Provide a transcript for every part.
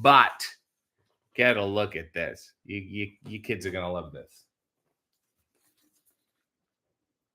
But get a look at this. You kids are going to love this.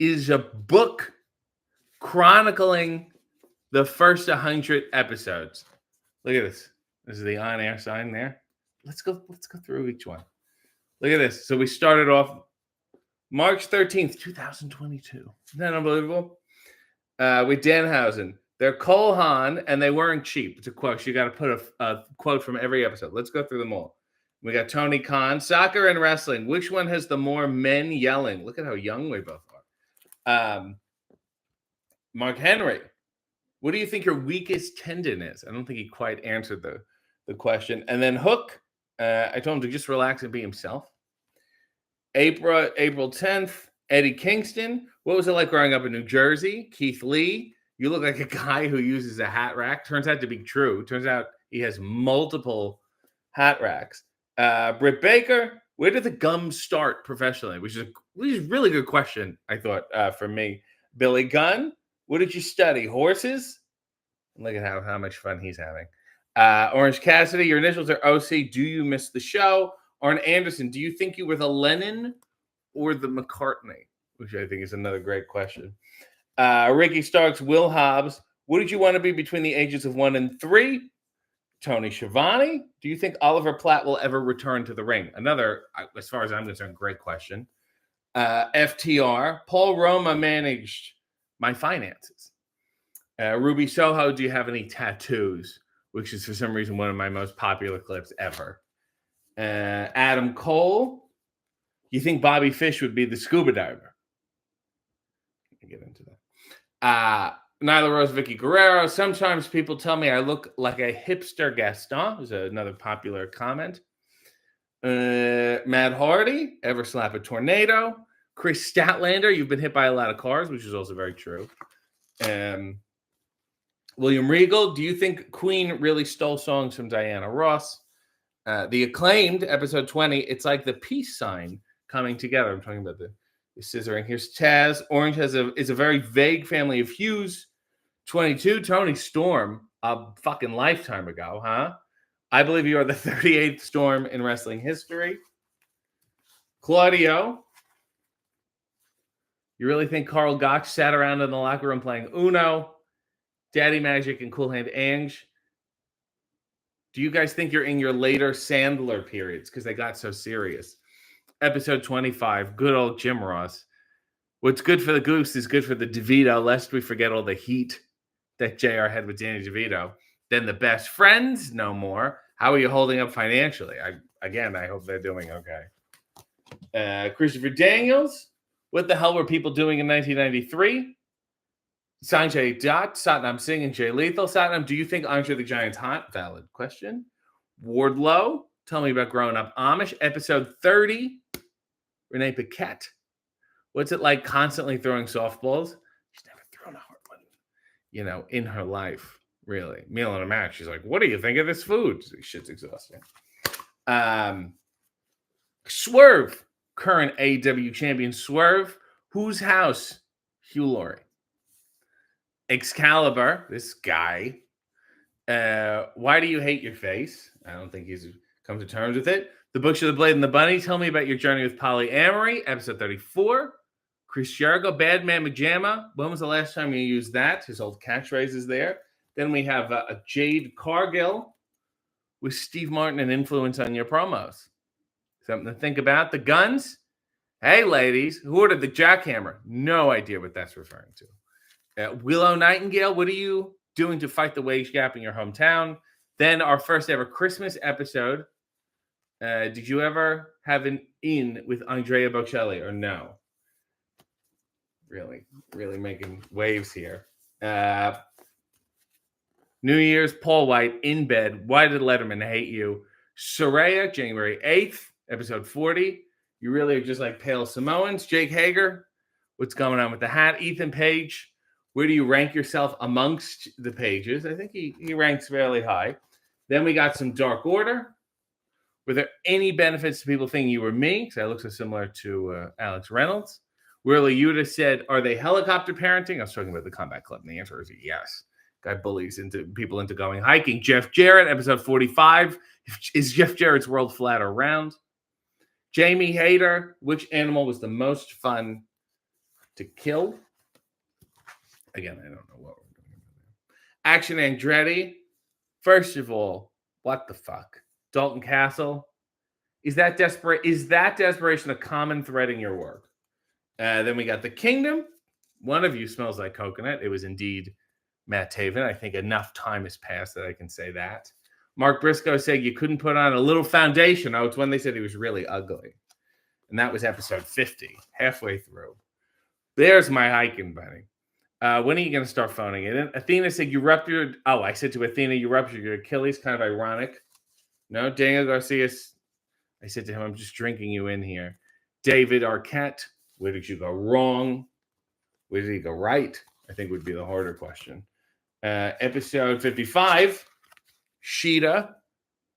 Is a book chronicling the first 100 episodes. Look at this. This is the on-air sign there. Let's go through each one. Look at this. So we started off March 13th, 2022. Isn't that unbelievable? With Danhausen. They're Cole Haan, and they weren't cheap. It's a quote. So you got to put a quote from every episode. Let's go through them all. We got Tony Khan. Soccer and wrestling. Which one has the more men yelling? Look at how young we both are. Mark Henry. What do you think your weakest tendon is? I don't think he quite answered the question. And then Hook. I told him to just relax and be himself. April 10th. Eddie Kingston. What was it like growing up in New Jersey? Keith Lee. You look like a guy who uses a hat rack. Turns out to be true. Turns out he has multiple hat racks. Britt Baker, where did the gums start professionally? Which is a really good question, I thought, for me. Billy Gunn, what did you study? Horses? Look at how much fun he's having. Orange Cassidy, your initials are OC. Do you miss the show? Arn Anderson, do you think you were the Lennon or the McCartney? Which I think is another great question. Ricky Starks, Will Hobbs, what did you want to be between the ages of 1 and 3? Tony Schiavone, do you think Oliver Platt will ever return to the ring? Another, as far as I'm concerned, great question. FTR, Paul Roma managed my finances. Ruby Soho, do you have any tattoos? Which is for some reason one of my most popular clips ever. Adam Cole, you think Bobby Fish would be the scuba diver? Let me get into that. Nyla Rose, Vicky Guerrero. Sometimes people tell me I look like a hipster Gaston. Is another popular comment. Matt Hardy, ever slap a tornado? Chris Statlander, you've been hit by a lot of cars, which is also very true. William Regal, do you think Queen really stole songs from Diana Ross? The Acclaimed, episode 20, it's like the peace sign coming together. I'm talking about the scissoring. Here's Taz. Orange is a very vague family of hues. 22, Tony Storm, a fucking lifetime ago, huh? I believe you are the 38th Storm in wrestling history. Claudio, you really think Carl Gotch sat around in the locker room playing Uno? Daddy Magic and Cool Hand Ange. Do you guys think you're in your later Sandler periods? Because they got so serious. Episode 25, good old Jim Ross. What's good for the goose is good for the DeVito, lest we forget all the heat that JR had with Danny DeVito. Then the best friends, no more. How are you holding up financially? I hope they're doing okay. Christopher Daniels, what the hell were people doing in 1993? Sanjay Dutt, Satnam Singh, and Jay Lethal. Satnam, do you think Andre the Giant's hot? Valid question. Wardlow, tell me about growing up Amish. Episode 30, Renee Paquette. What's it like constantly throwing softballs? She's never thrown a hard one, in her life, really. Meal on a Mac. She's like, what do you think of this food? This shit's exhausting. Swerve, current AEW champion Swerve. Whose house? Hugh Laurie. Excalibur, this guy. Why do you hate your face? I don't think he's come to terms with it. The Butch of the Blade and the Bunny. Tell me about your journey with polyamory. Episode 34. Chris Jericho, Bad Man Majama. When was the last time you used that? His old catchphrase is there. Then we have a Jade Cargill with Steve Martin and influence on your promos. Something to think about. The Guns. Hey, ladies, who ordered the jackhammer? No idea what that's referring to. Willow Nightingale, what are you doing to fight the wage gap in your hometown? Then our first ever Christmas episode. Did you ever have an in with Andrea Bocelli or no? Really making waves here. New Year's, Paul White, in bed. Why did Letterman hate you? Soraya, January 8th, episode 40. You really are just like pale Samoans. Jake Hager, what's going on with the hat? Ethan Page, where do you rank yourself amongst the pages? I think he ranks fairly high. Then we got some Dark Order. Were there any benefits to people thinking you were me? Because I look so similar to Alex Reynolds. Willie Yuta said, are they helicopter parenting? I was talking about the Combat Club, and the answer is yes. Guy bullies people into going hiking. Jeff Jarrett, episode 45. Is Jeff Jarrett's world flat or round? Jamie Hayter, which animal was the most fun to kill? Again, I don't know what we're doing. Action Andretti. First of all, what the fuck? Dalton Castle. Is that desperation a common thread in your work? Then we got The Kingdom. One of you smells like coconut. It was indeed Matt Taven. I think enough time has passed that I can say that. Mark Briscoe said you couldn't put on a little foundation. Oh, it's when they said he was really ugly. And that was episode 50, halfway through. There's my hiking buddy. When are you going to start phoning it in? Athena said you ruptured. Oh, I said to Athena, you ruptured your Achilles. Kind of ironic. No, Daniel Garcia. I said to him, I'm just drinking you in here. David Arquette, where did you go wrong? Where did he go right? I think would be the harder question. Episode 55, Sheeta,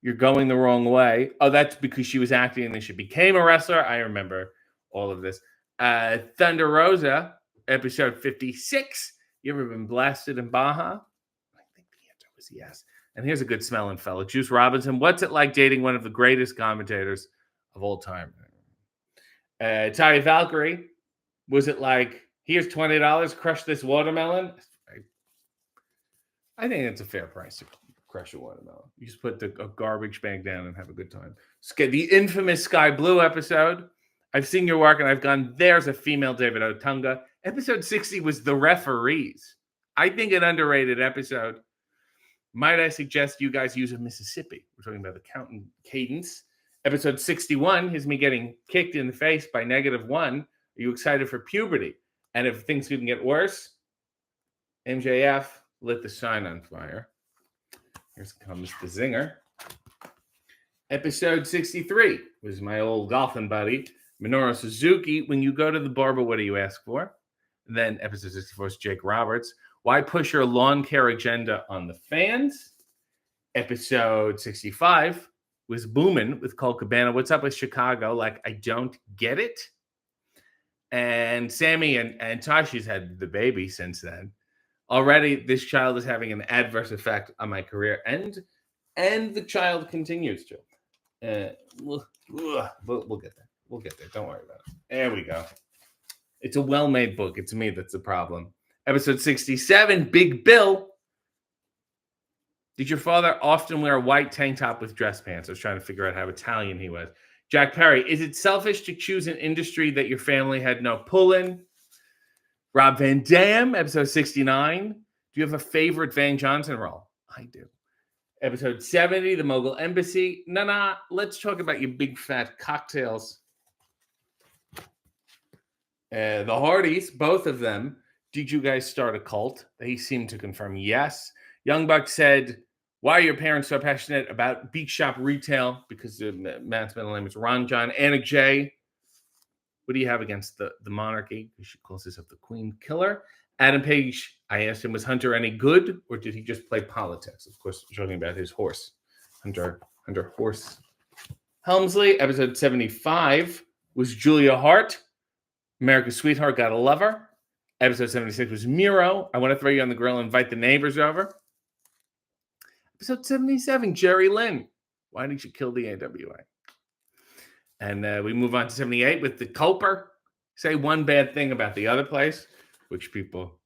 you're going the wrong way. Oh, that's because she was acting and then she became a wrestler. I remember all of this. Thunder Rosa, episode 56, you ever been blasted in Baja? I think the answer was yes. And here's a good smelling fella. Juice Robinson, what's it like dating one of the greatest commentators of all time? Ty Valkyrie, was it like, here's $20, crush this watermelon? I think it's a fair price to crush a watermelon. You just put a garbage bag down and have a good time. The infamous Sky Blue episode. I've seen your work and I've gone, there's a female David Otunga. Episode 60 was The Referees. I think an underrated episode. Might I suggest you guys use a Mississippi? We're talking about the counting cadence. Episode 61 is me getting kicked in the face by -1. Are you excited for puberty? And if things couldn't get worse, MJF lit the sign on fire. Here comes the zinger. Episode 63 was my old golfing buddy, Minoru Suzuki. When you go to the barber, what do you ask for? And then episode 64 is Jake Roberts. Why push your lawn care agenda on the fans? Episode 65 was Boomin' with Cole Cabana. What's up with Chicago? Like, I don't get it. And Sammy and Tashi's had the baby since then. Already, this child is having an adverse effect on my career, and the child continues to. We'll get there. We'll get there. Don't worry about it. There we go. It's a well-made book. It's me that's the problem. Episode 67, Big Bill. Did your father often wear a white tank top with dress pants? I was trying to figure out how Italian he was. Jack Perry, is it selfish to choose an industry that your family had no pull in? Rob Van Dam, episode 69. Do you have a favorite Van Johnson role? I do. Episode 70, The Mogul Embassy. Nah, let's talk about your big fat cocktails. The Hardys, both of them. Did you guys start a cult? They seem to confirm yes. Young Buck said, why are your parents so passionate about beach shop retail? Because Matt's middle name is Ron John. Anna J. What do you have against the monarchy? She calls herself the Queen Killer. Adam Page, I asked him, was Hunter any good, or did he just play politics? Of course, talking about his horse, Hunter Horse Helmsley. Episode 75 was Julia Hart. America's Sweetheart, Gotta Love Her. Episode 76 was Miro. I want to throw you on the grill and invite the neighbors over. Episode 77, Jerry Lynn. Why did you kill the AWA? And we move on to 78 with the Culper. Say one bad thing about the other place, which people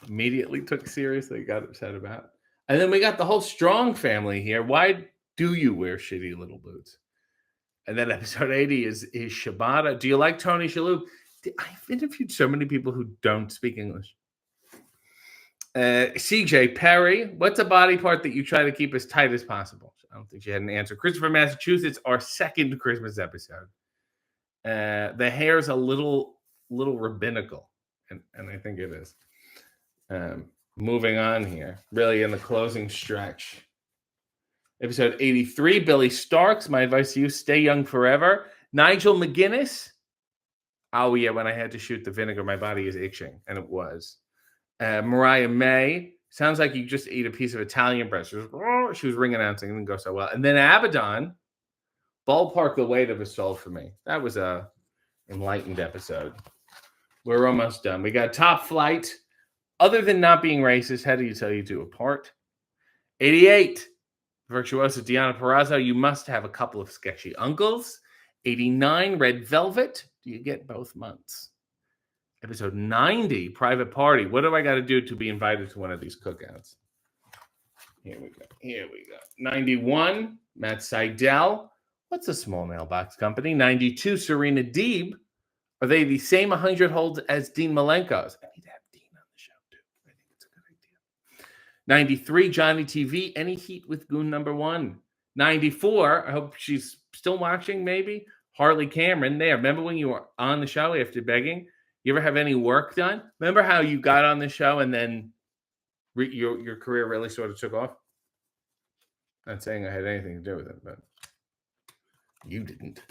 immediately took seriously, got upset about. And then we got the whole Strong family here. Why do you wear shitty little boots? And then episode 80 is Shibata. Do you like Tony Shalhoub? I've interviewed so many people who don't speak English. CJ Perry, what's a body part that you try to keep as tight as possible? I don't think she had an answer. Christopher, Massachusetts, our second Christmas episode. The hair's a little rabbinical, and I think it is. Moving on here, really in the closing stretch. Episode 83, Billy Starks, my advice to you, stay young forever. Nigel McGuinness. Oh, yeah, when I had to shoot the vinegar, my body is itching, and it was. Mariah May, sounds like you just ate a piece of Italian bread. She was ring announcing, it didn't go so well. And then Abaddon, ballpark the weight of a soul for me. That was a enlightened episode. We're almost done. We got Top Flight, Other than not being racist, how do you tell you two apart? 88. Virtuosa Deanna Perrazzo, you must have a couple of sketchy uncles. 89. Red Velvet. Do you get both months? Episode 90. Private Party. What do I got to do to be invited to one of these cookouts? Here we go. Here we go. 91. Matt Seidel. What's a small mailbox company? 92. Serena Deeb. Are they the same 100 holds as Dean Malenko's? I need to have Dean on the show, too. I think it's a good idea. 93, Johnny TV. Any heat with Goon number 1? 94, I hope she's still watching, maybe. Harley Cameron there. Remember when you were on the show after begging? You ever have any work done? Remember how you got on the show and then your career really sort of took off? Not saying I had anything to do with it, but you didn't.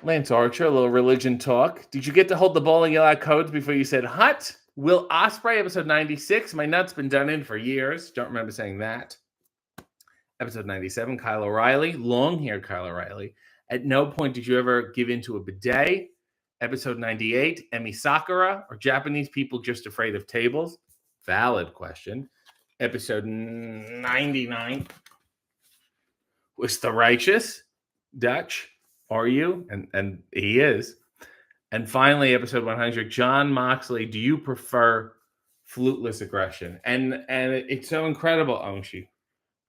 Lance Archer, a little religion talk. Did you get to hold the bowling alley codes before you said hut? Will Ospreay, episode 96. My nut's been done in for years. Don't remember saying that. Episode 97, Kyle O'Reilly. Long-haired Kyle O'Reilly. At no point did you ever give in to a bidet. Episode 98, Emi Sakura. Are Japanese people just afraid of tables? Valid question. Episode 99. Was the righteous Dutch? Are you? And he is. And finally, episode 100, John Moxley, do you prefer fluteless aggression? And it's so incredible. Oh, she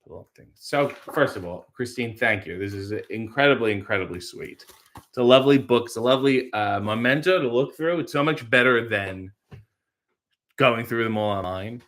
put up things. So first of all, Kristine, thank you. This is incredibly, incredibly sweet. It's a lovely book. It's a lovely memento to look through. It's so much better than going through them all online.